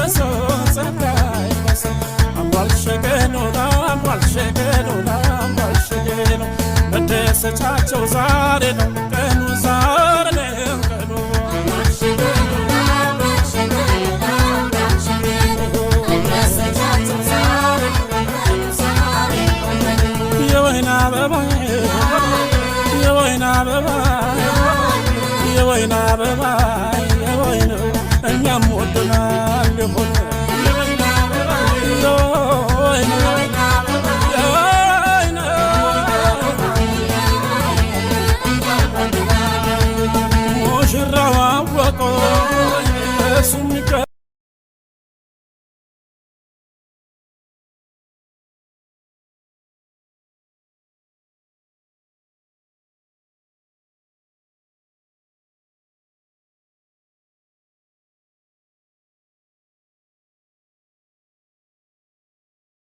ይድረሰው ጸጋይ ይድረሰው አምሯል ሸገኖላ አምሯል ሸገኖላ አምሯል ሸገኖ መደሰቻቸው ዛሬ ነው ቀኑ ዛሬ ነው ቀኑ አምሯል ሸገኖላ አምሯል ሸገኖላ አምሯል ሸገኖ መደሰቻቸው ዛሬ ነው ቀኑ ዛሬ ነው የወይና አበባ የወይና አበባ የወይና አበባ